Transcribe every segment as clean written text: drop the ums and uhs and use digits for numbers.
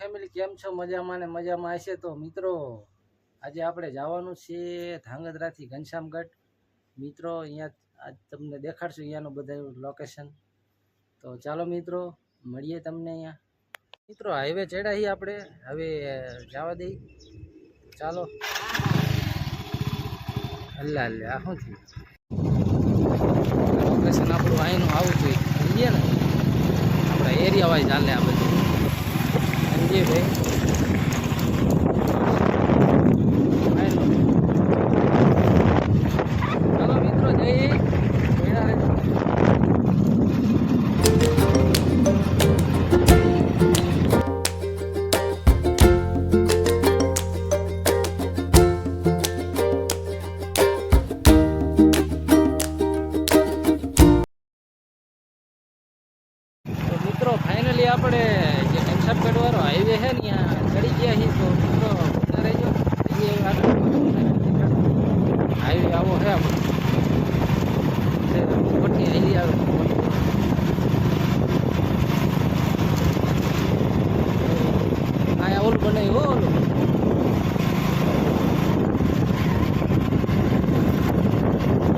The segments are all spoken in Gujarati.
ફેમિલી કેમ છો? મજામાં ને મજામાં હશે તો મિત્રો આજે આપણે જવાનું છે ધાંગધ્રાથી ઘનશ્યામગઢ. મિત્રો અહીંયા આજ તમને દેખાડશું અહીંયાનું બધું લોકેશન. તો ચાલો મિત્રો મળીએ તમને અહીંયા. મિત્રો હાઈવે ચડ્યા આપણે હવે જવા દઈ. ચાલો હલ્લા હલ્લા આ શું થયું લોકેશન આપણું અહીંનું આવું જોઈએ સમજીએ ને આપણા એરિયા વાઇઝ ચાલે આ બધું સમજીએ ભાઈ. ચાલો મિત્રો જઈએ મિત્રો ફાઇનલી આપણે જે ઘનશ્યામગઢ વાળો હાઈવે છે ને ત્યાં ચડી ગયા છીએ. તો મિત્રો બતા રહેજો હાઈવે આવો છે આપણો મોટી હાઈવે આવે અહીંયા ઓલું બનાવ્યું ઓલું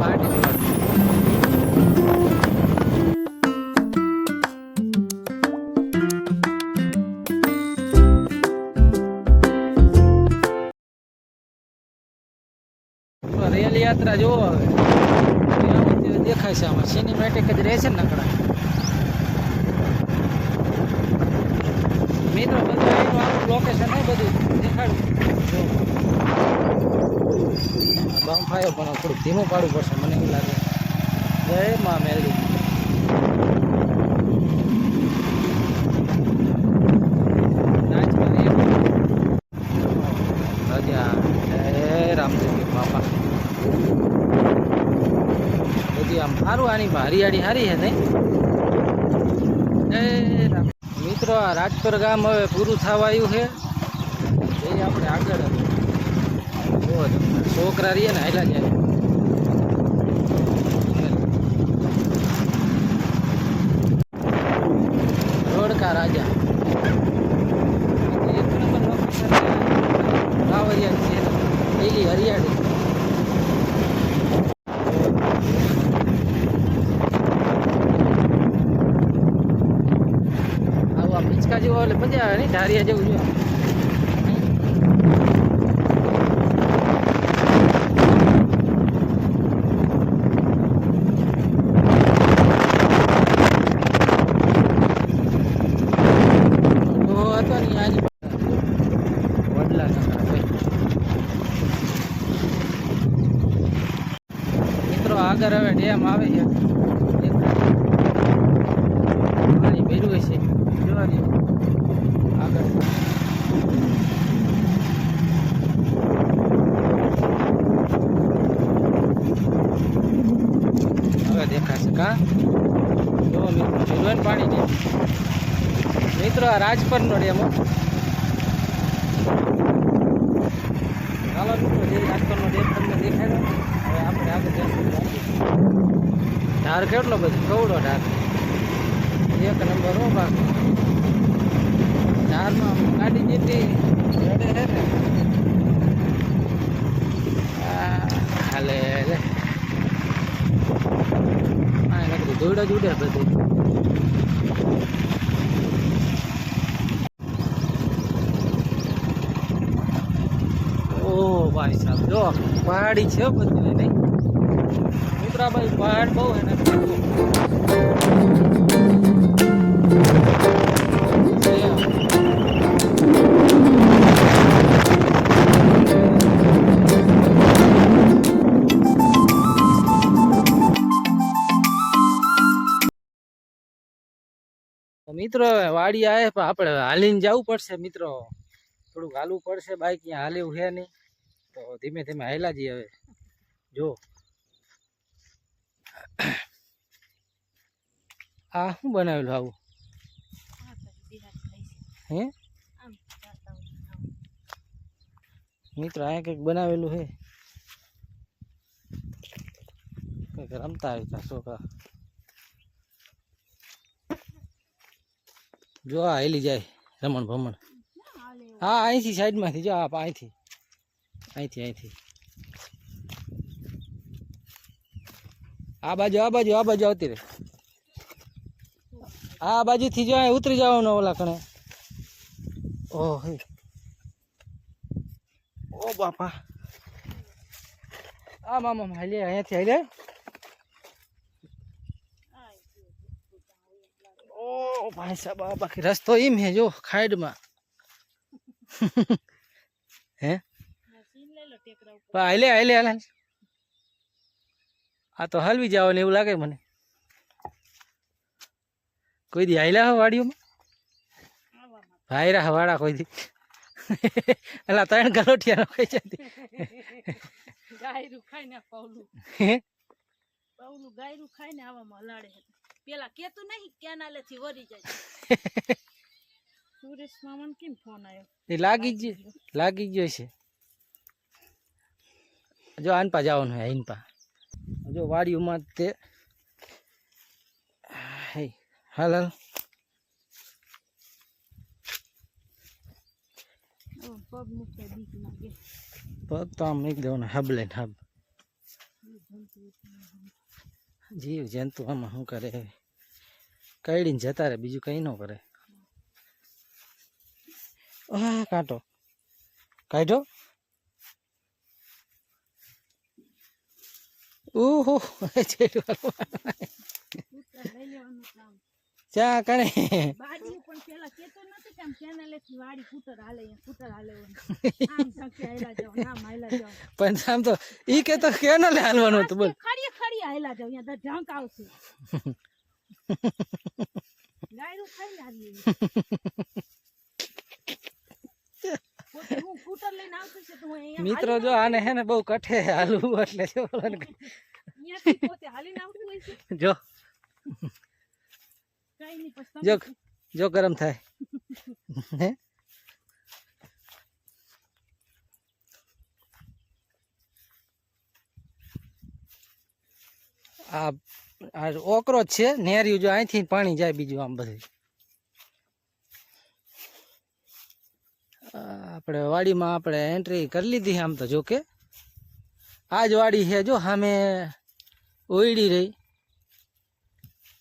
પાર્ટી પ્લોટ. રેલ યાત્રા જોવો હવે દેખાય છે આમાં સિનેમેટિક જ રહેશે ને નકડા. મિત્રો બધું આનું લોકેશન નહીં બધું દેખાડું. બમ ફાયો પણ થોડુંક ધીમું પાડવું પડશે મને એવું લાગે. જય માં મેલડી. રાજા જય રામદેવ બાપા. બધી આમ સારું આની હરિયાળી સારી છે નહીં. જય રામ. મિત્રો આ રાજપર ગામ હવે પૂરું થવા આવ્યું છે. જઈએ આપણે આગળ જુઓ છોકરા રહીએ ને હાલ્યા જાય. રોડકા રાજા એક નંબર લોકેશન કાવરિયા છે લીલી હરિયાળી. આવું આ પિચકા જેવો એટલે મજા આવે નહીં ધારિયા જેવું જો. આગળ હવે ડેમ આવે છે પાણી ભર્યું છે જોવાની આગળ. હવે દેખાશે કા જો મિત્રો ભર્યું પાણી ડેમ. મિત્રો આ રાજપરનો ડેમ. ચાલો મિત્રો જે રાજપરનો ડેમ તમને દેખાય. હવે આપણે આગળ જઈશું. ઢાર કેટલો બધો કવડો ઢાર એક નંબર હો બાકી. ઢારમાં ગાડી જેટલી રડે છે ને હાલે હા નકરી દોડા જ ઉડે બધી. ઓ ભાઈ સાહેબ જો પહાડી છે બધું નહીં. ભાઈ પહાડ બહુ હે ને મિત્રો વાડી આવે પણ આપણે હાલીને જવું પડશે. મિત્રો થોડુંક હાલવું પડશે. બાઈક અહીંયા હાલ્યું છે નહીં તો ધીમે ધીમે હાલ્યા જઈએ. હવે જો આ શું બનાવેલું આવું હે મિત્રો? અહીંયા કંઈક બનાવેલું છે કંઈક રમતા આવ્યા છોકરા. જો આ હેલી જાય રમણ ભમણ. હા અહીંથી સાઈડમાંથી જો અહીંથી અહીંથી અહીંથી આ બાજુ આવતી રહે આ બાજુથી જો અહીં ઉતરી જવાનું ઓલા કણે ઓહ ઓ બાપા આમ હાલે અહીંયાથી હાલે ઓ ભાઈ સાહેબ બાકી રસ્તો એમ હે જો ખાઈડમાં હે હાલે આ તો હલવી જવાનું એવું લાગે મને કોઈ દી હાલ્યા હો વાડીઓમાં ભાઈરા વાળા કોઈ દી એલા 3 ગલોઠિયા ખાઈ જતી ગાયરું ખાઈને પૌલું ગાયરું ખાઈને આવામાં હલાડે પેલા કેતું નહીં કેનાલેથી વરી જાય સુરેશ મામાને કેમ ફોન આવ્યો એ લાગી ગયો છે જો આનપા જવાનું હે આનપા જો વાડીઓમાં તે હાલ પગ મૂકે બીક લાગે પગ તો આમ મૂકી દેવાનો હબ લઈને હબ જીવ જંતુ આમાં શું કરે કઈડીને જતા રહે બીજું કઈ ન કરે કાંટો કાઢો ઓહો ચા કણે બાજી પણ પેલા કેતો નથી કે આમ કેનાલેથી વાડી કૂટર હાલે આમ સકે હાલા જાવ ના હાલા જાવ પણ આમ તો ઈ કે તો કેનાલે હાલવાનું હતું બોલ ખડી હાલા જાવ અહીંયા તો ઢંક આવશે ગાયરું ખાઈ લાવી હું કૂટર લઈને આવતી છે તો હું અહીંયા મિત્રો જો આને હે ને બહુ કઠે હાલવું એટલે જો અહીંયાથી પોતે હાલીને આવતું હોય છે જો કઈ નહીં પછી જો ગરમ થાય હે આ ઓકરો જ છે નેરિયું જો અહીંથી પાણી જાય બીજું આમ બધું આપણે વાડીમાં આપણે એન્ટ્રી કરી લીધી આમ તો જો કે આ જ વાડી છે જો સામે ઓયડી રહી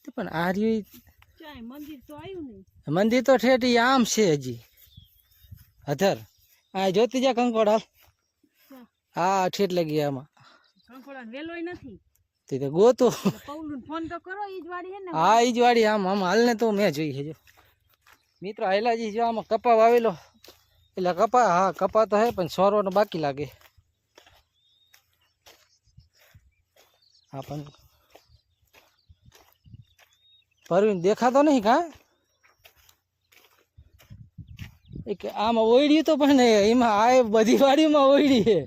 પણ આ રહ્યું મંદિર તો આવ્યું નહીં મંદિર તો ઠેઠ આમ છે હજી અધર આ જોતી જા કંકોડ હાલ હા ઠેઠ લગી આમાં કંકોડા વેલોય નથી તે ગોતો પૌલું ફોન તો કરો ઈ જ વાડી હે ને હા ઈ જ વાડી આમ હાલ ને તો મેં જોઈ છે જો મિત્રો હાયલાજી જો આમાં કપા વાવેલો એટલે કપા હા કપા તો હે પણ સોરવાનો બાકી લાગે હા પણ પરવીન દેખાતો નહીં કા એક આમાં ઓયડી તો પણ એમાં આ બધી વાડીમાં ઓયડી છે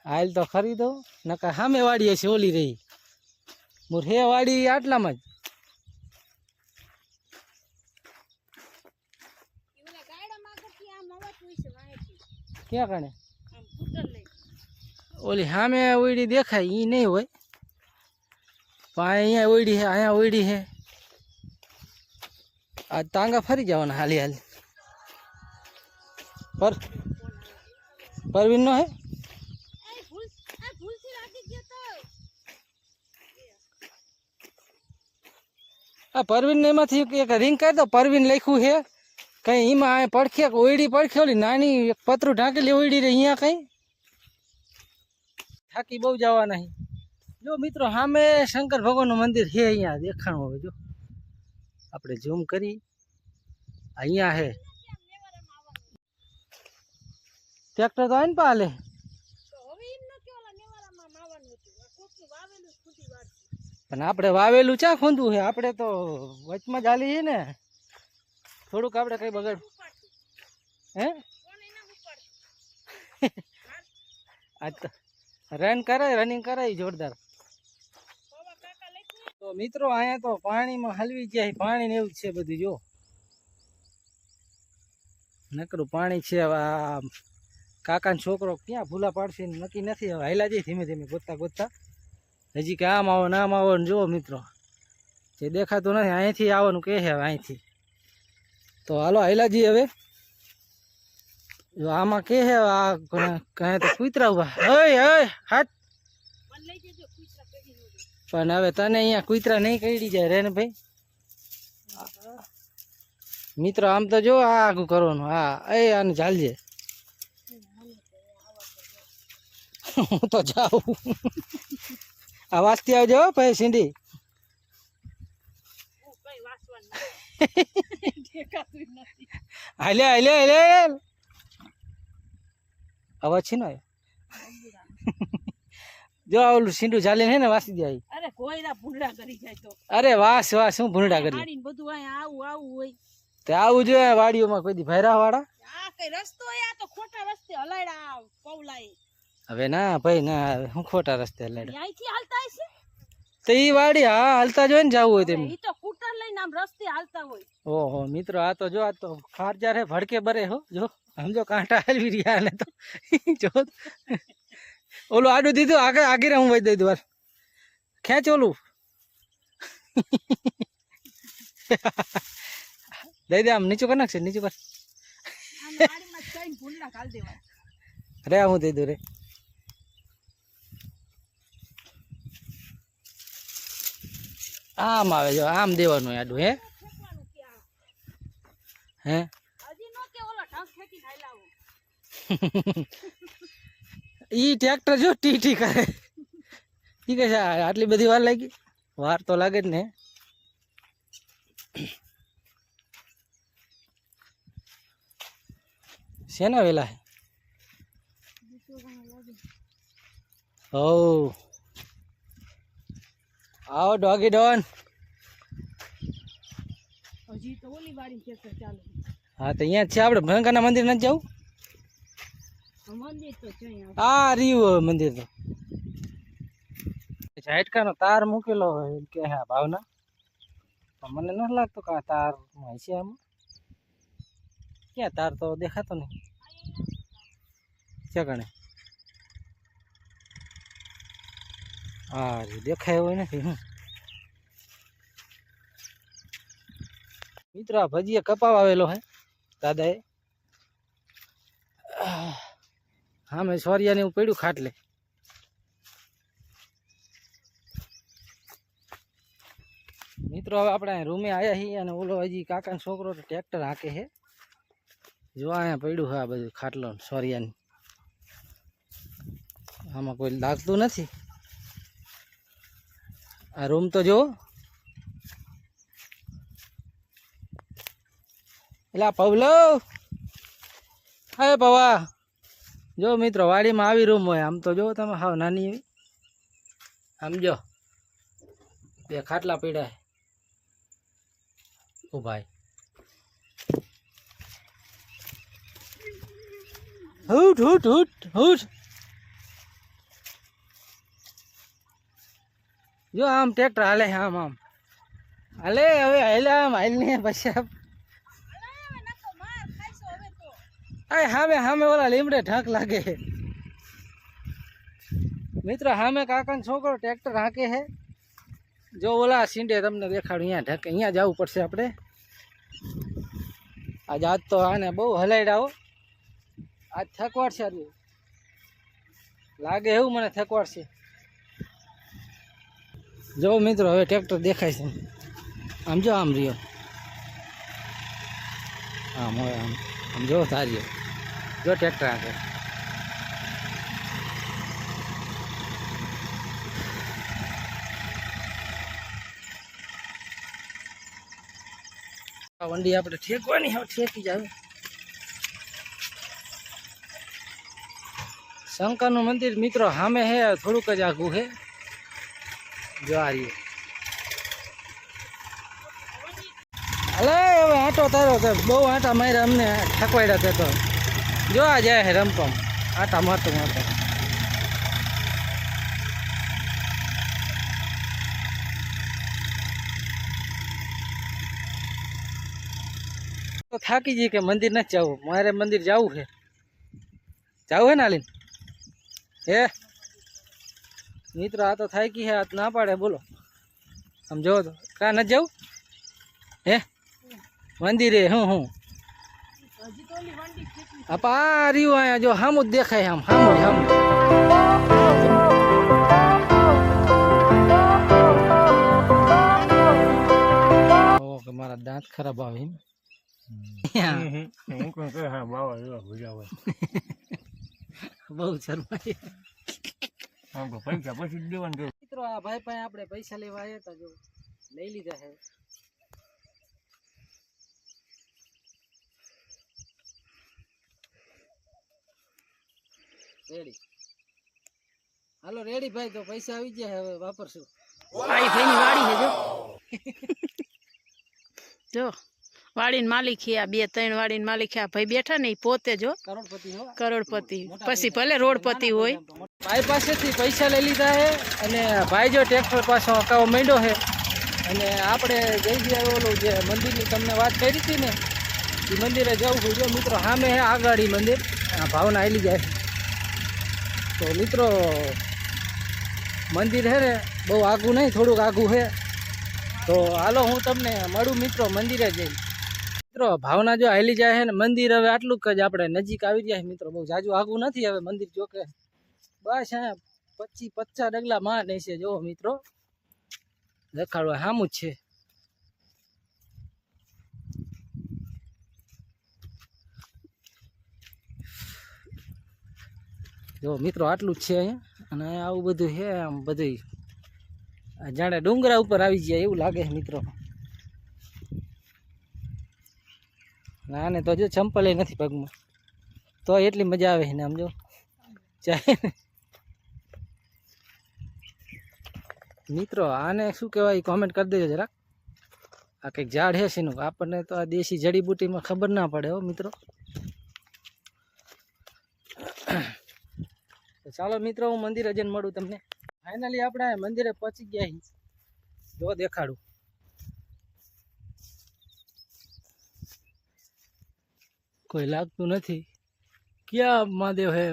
હાલ તો ખરીદો નકા સામે વાડી હશે ઓલી રહી મોર હે વાડી આટલામાં જ ક્યાં કણે ઓલી સામે ઓયડી દેખાય ઈ નહીં હોય પણ અહીંયા ઓયડી છે અહીંયા ઓયડી છે આ ટાંગા ફરી જવાના હાલી હાલી પરવીન નો હે આ પરવીન એમાંથી એક રિંગ કરી દો પરવીન લખ્યું છે કઈ એમાં પડખે ઓયડી પડખે ઓલી નાની એક પતરું ઢાંકેલી ઓયડી રે અહીંયા કઈ થાકી બહુ જવા નહીં જો મિત્રો સામે શંકર ભગવાનનું મંદિર છે અહીંયા દેખાણું હવે જો આપણે ઝૂમ કરી અહીંયા છે ટ્રેક્ટર તો આવીને પાલે પણ આપણે વાવેલું ચા ખોંદવું છે આપણે તો વચમાં જ હાલી છે ને થોડુંક આપણે કઈ બગડ હે આજ તો રનિંગ કરાય જોરદાર તો મિત્રો અહીંયા તો પાણીમાં હલવી જાય પાણી ને એવું જ છે બધું જો નકરું પાણી છે હવે આ કાકાનો છોકરો ક્યાં ભૂલા પાડશે નક્કી નથી હવે હાલ્યા જાય ધીમે ધીમે ગોતતા ગોતતા હજી કે આમ આવો ને આમ આવો ને જુઓ મિત્રો જે દેખાતું નથી અહીંથી આવવાનું કહે છે હવે અહીંથી. તો હાલો હાલ્યા જઈએ હવે. જો આમાં કે છે આ કહે તો કૂતરા ઉભા. ઓય ઓય હાટ. પણ હવે તને અહીંયા કૂતરા નહીં કઈડી જાય રે ને ભાઈ. મિત્રો આમ તો જો આ આગું કરવાનું. હા એ આને ચાલજે. હું તો જાઉં. આ વાસતી આવજો ભાઈ સિંધી. હાલે હાલે હાલે અવાજ છે ને. જો ઓલું સીંડું ચાલે ને વાસી જાય. અરે કોઈના ભૂંડા કરી જાય તો અરે વાસ વાસ શું ભૂંડા કરી. ગાડીને બધું અહીંયા આવું હોય તે આવું જોઈએ વાડીઓમાં કોઈ દી ભૈરા વાળા. આ કઈ રસ્તો આ તો ખોટા રસ્તે હલાયડા પવલાઈ. હવે ના ભાઈ ના હું ખોટા રસ્તે લડે. અહીંથી હાલતા હશે તો ઈ વાડી હા હાલતા જોઈએ ને જવું હોય તેમ. ઈ તો સ્કૂટર લઈને આમ રસ્તે હાલતા હોય. ઓહો મિત્રો આ તો જો આ તો ખારજા રે ભડકે બરે હો. જો સમજો કાંટા હાલવી રહ્યા ને તો જો ઓલું આડું દીધું આગળ આગળ હું વહી દઈ દઉં. ખેંચ ઓલું દઈ દે આમ નીચું કરી નાખશે નીચું કર. રે હું દઈ દઉં રે. આમ આવે જો આમ દેવાનું આડું હે હે. ઈ ટ્રેક્ટર જો ટી ટી કરે. ઠીક છે આટલી બધી વાર લાગી. વાર તો લાગે જ ને. શેના વેલા હે. ઓ આવો ડોગી ડોન. હજી તો ઓલી વાડી ખેતર ચાલુ. હા તો અહીંયા જ છે આપણે ભયંકરના મંદિર નથી જવું. મંદિર તો છે આ રહ્યું મંદિર તો. ઝાટકાનો તાર મૂકેલો હોય એમ કે હા ભાવના. પણ મને નથી લાગતો કે આ તાર છે આમાં. ક્યાં તાર તો દેખાતો નહીં. છે કણે હા દેખાય હોય નથી. મિત્રો આ ભજીયા કપાવ આવેલો હે દાદાએ. હા મેં સોરિયાને એવું પડ્યું ખાટલે. મિત્રો હવે આપણે રૂમે આવ્યા છીએ અને ઓલો હજી કાકાનો છોકરો ટ્રેક્ટર હાંકે છે. જો અહીંયા પડ્યું હા બધું ખાટલો સોરિયાની. આમાં કોઈ લાગતું નથી. આ રૂમ તો જો એટલે પવલો હા પવા જો મિત્રો વાડીમાં આવી રૂમ હોય. આમ તો જો તમે હાવ નાની એવી. આમ જો બે ખાટલા પડ્યા ઓ ભાઈ. હુટ હુટ હુટ હુટ. જો આમ ટ્રેક્ટર હાલે આમ આમ હાલે. હવે હાલે આમ હાલને પછી હામે હામે ઓલા લીમડે ઢાંક લાગે. મિત્રો હામે કાકાનો છોકરો ટ્રેક્ટર હાંકે છે. જો ઓલા સીંડે તમને દેખાડું અહીંયા ઢાંકે. અહીંયા જવું પડશે આપણે. આજ તો આને બહુ હલાયડા હો. આજ થકવાડ છે લાગે એવું મને થકવાડ છે. જો મિત્રો હવે ટ્રેક્ટર દેખાય છે આમ જો આમ રહ્યો આમ હોય આમ આમ જો તાર્યો જો ટ્રેક્ટર આગળ. વંડી આપણે ઠેકવાની હવે ઠેકી જાય. શંકરનું મંદિર મિત્રો સામે હે થોડુંક જ આઘું છે. જો આ રહ્યું. અલે હવે આંટો તાર્યો તો બહુ આંટા માર્યા અમને ઠકવાડ્યા તે તો. જો આ જાય હે રમપમ આંટા મારતો મારતો. તો થાકી જઈએ કે મંદિર નથી જવું. મારે મંદિર જવું છે. જવું હે ને આલીન હે મિત્રો. આ તો થાકી હે ના પાડે બોલો. આમ જોવો તો કાં નથી જવું હે મંદિરે હું હજી તો ઓલી વંડી કેટલી આ રહ્યું અહીંયા જો સામું જ દેખાય આમ સામું ઓકે મારા દાંત ખરાબ આવે એમ બહુ શરમાય મિત્રો આ ભાઈ પાસે આપણે પૈસા લેવા આવ્યા હતા જો લઈ લીધા છે રેડી હાલો રેડી ભાઈ તો પૈસા આવી ગયા હવે વાપરશું ભાઈ ભાઈની વાડી છે જો વાડીની માલિક છે આ 2-3 વાડીની માલિક છે આ ભાઈ બેઠા ને ઈ પોતે જો કરોડપતિ હો કરોડપતિ પછી ભલે રોડપતિ હોય ભાઈ પાસેથી પૈસા લઈ લીધા છે અને ભાઈ જો ટ્રેક્ટર પાછો હકાવવા માંડ્યો છે અને આપણે જઈ ગયા ઓલું જે મંદિરની તમને વાત કરી હતી ને એ મંદિરે જવું છું જો મિત્રો સામે છે આગળ ઈ મંદિર આ ભાવના હાલી જાય તો મિત્રો મંદિર છે ને બહુ આઘું નહીં થોડુંક આઘું છે તો હાલો હું તમને મળું મિત્રો મંદિરે જઈ મિત્રો ભાવના જો હાલી જાય છે ને મંદિર હવે આટલું જ આપણે નજીક આવી જાય મિત્રો બહુ જાજુ આઘું નથી હવે મંદિર જોકે બસ અહીંયા 25-50 ડગલા માં નહીં છે જો મિત્રો દેખાડવા સામું જ છે જો મિત્રો આટલું જ છે અહીંયા અને આવું બધું છે આમ બધું જાણે ડુંગરા ઉપર આવી જાય એવું લાગે છે મિત્રો નાને તો જો ચંપલ નથી પગમાં તો એટલી મજા આવે છે ને આમ જો ચાહે મિત્રો આને શું કહેવાય કોમેન્ટ કરી દેજો જરાક આ કંઈક ઝાડ છે શીનું આપણને તો આ દેશી જડીબુટીમાં ખબર ના પડે હો મિત્રો તો ચાલો મિત્રો હું મંદિરે જઈને મળું તમને ફાઇનલી આપણે મંદિરે પહોંચી ગયા છીએ જો દેખાડું કોઈ લાગતું નથી ક્યાં મહાદેવ હે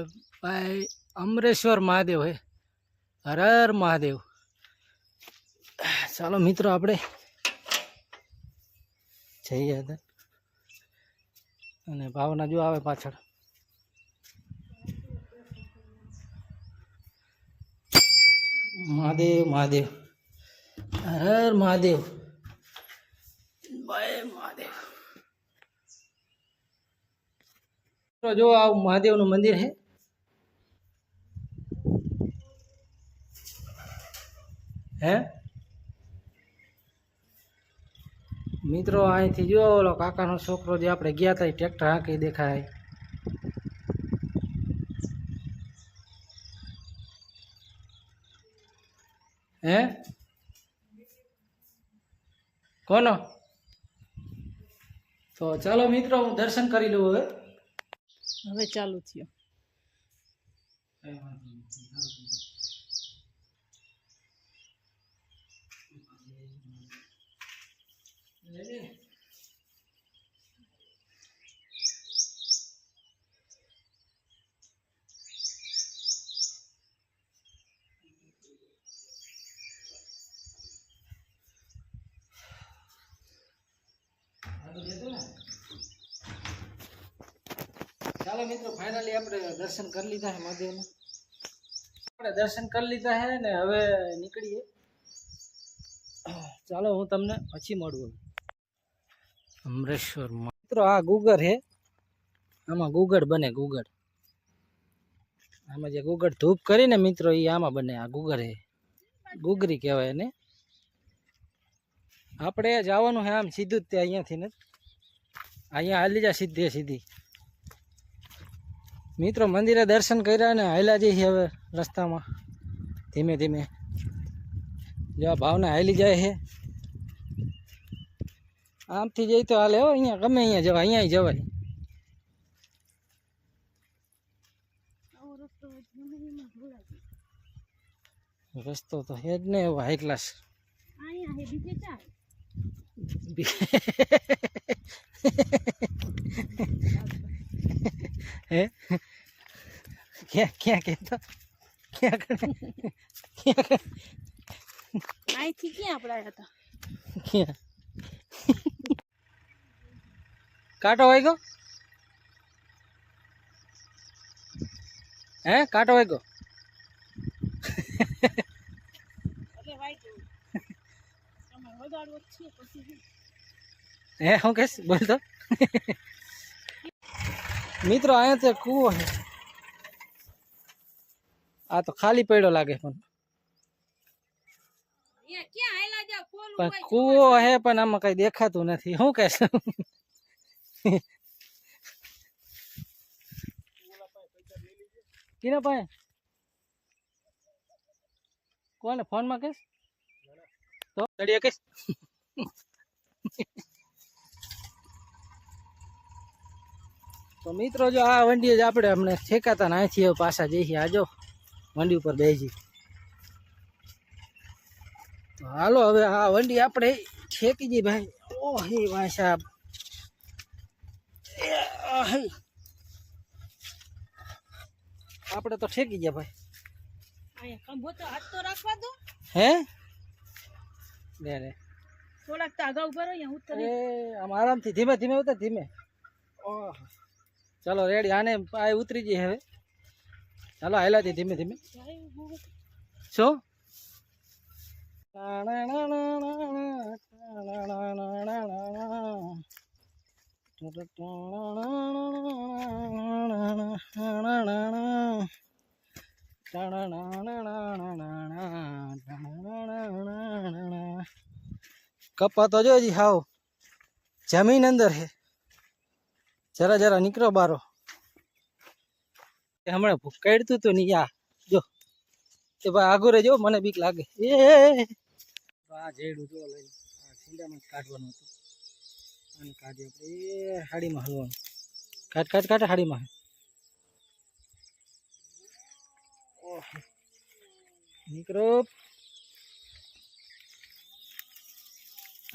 ભાઈ અમરેશ્વર મહાદેવ હે હર હર મહાદેવ ચાલો મિત્રો આપણે જઈએ હતા અને ભાવના જો આવે પાછળ મહાદેવ મહાદેવ હર હર મહાદેવ ભાઈ મહાદેવ તો જો આ મહાદેવનું મંદિર છે હે મિત્રો અહીંથી જો ઓલો કાકાનો છોકરો જે આપણે ગયા હતા એ ટ્રેક્ટર હાંકી દેખાય હે કોનો તો ચાલો મિત્રો હું દર્શન કરી લઉં હવે ચાલુ થયો ચાલો મિત્રો ફાઇનલી આપણે દર્શન કરી લીધા છે મહાદેવના આપણે દર્શન કરી લીધા છે ને હવે નીકળીએ ચાલો હું તમને પછી મળું અમરેશ્વર મિત્રો આ ગુગર છે આમાં ગુગળ બને ગુગળ આમાં જે ગુગળ ધૂપ કરીને મિત્રો એ આમાં બને આ ગુગર છે ગુગરી કહેવાય એને આપણે જવાનું છે આમ સીધું જ તે અહીંયાથી ને અહીંયા હાલી જા સીધી સીધી મિત્રો મંદિરે દર્શન કર્યા ને હાલ્યા જઈએ હવે રસ્તામાં ધીમે ધીમે જો આ ભાવના હાલી જાય છે આમથી જઈ તો હાલે હો અહીંયા ગમે અહીંયા જવાય અહીંયા જવાય રસ્તો તો હે જ ને એવો હાઈ ક્લાસ હે ક્યાં ક્યાં કહેતો ક્યાં અહીંથી ક્યાં પડાયા હતા? ક્યાં કાંટો વાગ્યો? હે કાંટો વાગ્યો? એટલે વાગ્યું. તમારે વગાડવો જ છે પછી શું? હે હું કહીશ બોલ તો. મિત્રો અહીંયા તો કૂવો છે. આ તો ખાલી પડ્યો લાગે પણ અહીંયા ક્યાં હાયલા જાવ? ફોન પણ ઉપર કૂવો હે પણ આમાં કઈ દેખાતું નથી. શું કહેશ? કિના પાસે કોને ફોનમાં કહીશ તો ચડીએ કહીશ. તો મિત્રો જો આ વંડી જ આપણે હમણાં ઠેકાતા ને અહીંથી હવે પાછા જઈએ. આજો વંડી ઉપર બેસી. તો હાલો હવે આ વંડી આપણે ઠેકી જઈ ભાઈ. ઓ હે ભાઈ સાહેબ આપણે તો ઠેકી ગયા ભાઈ. અહીંયા ખંભો તો હાથ તો રાખવા દો. હે લે રે થોડાક તો અગાઉ ભરો અહીંયા ઉતરે. એ આમ આરામથી ધીમે ધીમે ઉતર ધીમે. ઓહ ચાલો રેડી. આને આ ઉતરી જઈએ હવે. ચાલો હાલાથી ધીમે ધીમે. શું કપા તો જો જી હાવ જમીન અંદર હે. જરા જરા નીકળો બારો. હમણાં ભૂકાડતું હતું નહીં. આ જો એ ભાઈ આગળ રહેજો મને બીક લાગે. એ આ જેડું જો લઈને આ છીંડામાં કાઢવાનું હતું. અને કાઢી આપણે એ હાડીમાં હલવાનું. કાઢ કાઢ કાઢ હાડીમાં. નીકળો.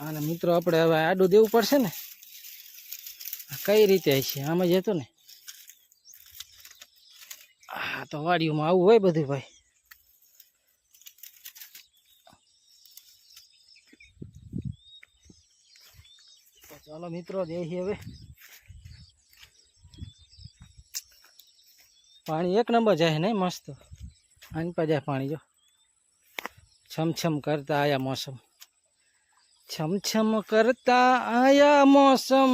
અને મિત્રો આપણે હવે આડું દેવું પડશે ને. કઈ રીતે હશે આમ જ હતું ને. હા તો વાડીઓમાં આવું હોય બધું ભાઈ. ચાલો મિત્રો દેખીએ હવે. પાણી એક નંબર જાય નહીં મસ્ત. આની પર જાય પાણી જો. છમછમ કરતા આયા મોસમ. छम छम करता आया मौसम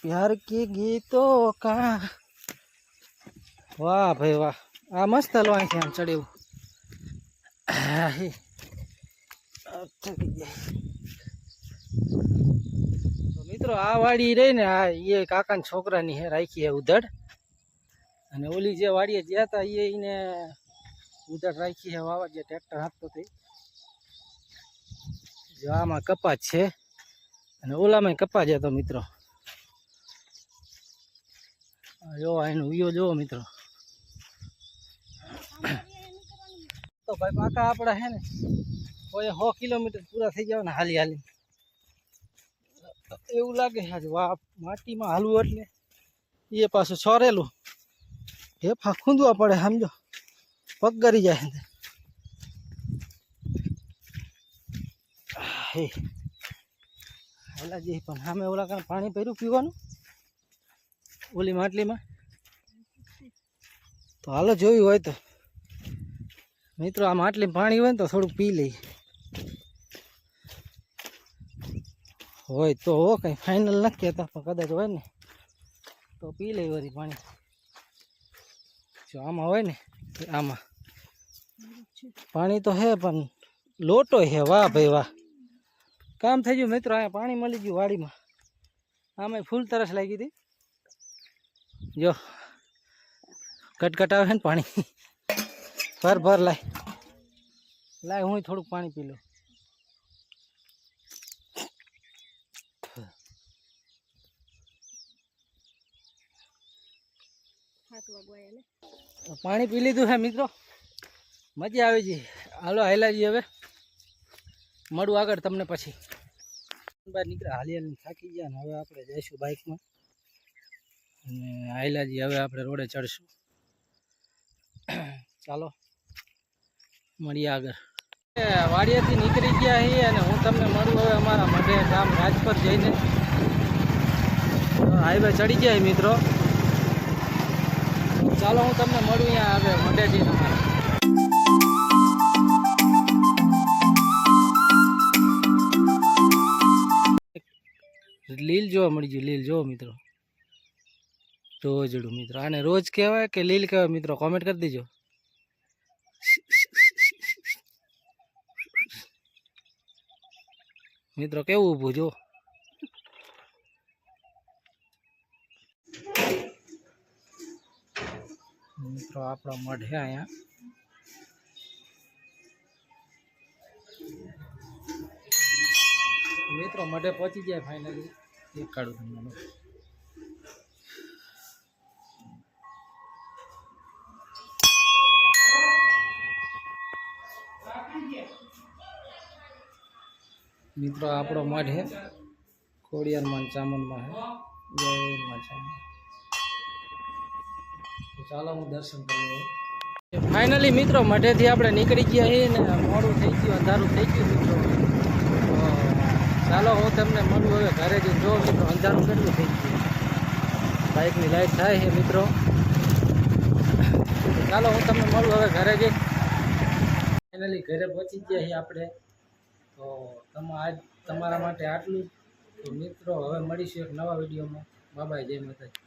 प्यार के गीतों का. वाह भाई वाह. आ मस्त हलवा છે આમ ચડે એવું. તો મિત્રો આ વાડી રહી ને આ એ કાકાના છોકરાની હે રાખી હે ઉધડ. અને ઓલી જે વાડીએ ગયા હતા એને ઉધડ રાખી હે વાવા જે ટ્રેક્ટર હાંકતો હતી. જો આમાં કપાસ છે અને ઓલામાં કપાસ જતો મિત્રો. જો એનો વિયો જોવો મિત્રો. તો ભાઈ પાકા આપણા હે ને કોઈ 100 કિલોમીટર પૂરા થઈ જાવ ને હાલી હાલી એવું લાગે છે. વાહ માટીમાં હાલવું એટલે એ પાછું છોરેલું હેફા ખૂંદવા પડે સમજો. પગ ગરી જાય. હે હાલાજી પણ સામે ઓલા કારણે પાણી ભર્યું પીવાનું ઓલી માટલીમાં. તો હાલો જોયું હોય તો મિત્રો આ માટલીમાં પાણી હોય ને તો થોડુંક પી લઈએ. હોય તો હો કંઈ ફાઇનલ નથી કહેતા પણ કદાચ હોય ને તો પી લઈ વળી પાણી. જો આમાં હોય ને આમાં પાણી તો હે પણ લોટો હે. વાહ ભાઈ વાહ. કામ થઈ ગયું મિત્રો. અહીંયા પાણી મળી ગયું વાડીમાં. આમાં ફૂલ તરસ લાગી હતી. જો કટકટ આવે ને પાણી. ભર ભર લાય લાય હું થોડુંક પાણી પી લઉં. પાણી પી લીધું હે મિત્રો. મજા આવી છે. હાલો હાલાજી હવે મળું આગળ તમને પછી. બહાર નીકળ્યા હાલી હાલી થાકી ગયા ને હવે આપણે જઈશું બાઇકમાં. અને હાલાજી હવે આપણે રોડે ચડશું. ચાલો મળીએ આગળ. વાડિયાથી નીકળી ગયા છીએ અને હું તમને મળું હવે અમારા મઢે ગામ રાજપર જઈને. હાઈવે ચડી ગયા છીએ મિત્રો. ચાલો હું તમને મળું અહીંયા હવે મઢે જઈને અમારા. લીલ જોવા મળી ગયું. લીલ જોવો મિત્રો, રોજડું મિત્રો. આને રોજ કહેવાય કે લીલ કહેવાય મિત્રો? કોમેન્ટ કરી દેજો. મિત્રો કેવું ઊભું જો. મિત્રો આપણો મઢ છે અહીંયા. મિત્રો મઢે પહોંચી જાય ફાઇનલી. એક કાઢું તમને. મિત્રો આપણો મઢ હે ખોડિયારમાં ચામુંડમાં હે. જય માં ચામુંડ. તો ચાલો હું દર્શન કરી. ફાઇનલી મિત્રો મઢેથી આપણે નીકળી ગયા છીએ ને મોડું થઈ ગયું, અંધારું થઈ ગયું મિત્રો. તો ચાલો હું તમને મળું હવે ઘરે જઈને. જો મિત્રો અંધારું કેટલું થઈ ગયું, બાઇકની લાઈટ થાય છે મિત્રો. તો ચાલો હું તમને મળું હવે ઘરે જઈને. ફાઇનલી ઘરે પહોંચી ગયા છીએ આપણે. તો આજ તમારા માટે આટલું. તો મિત્રો હવે મળીશું એક નવા વિડીયોમાં. બાય બાય, જય માતાજી.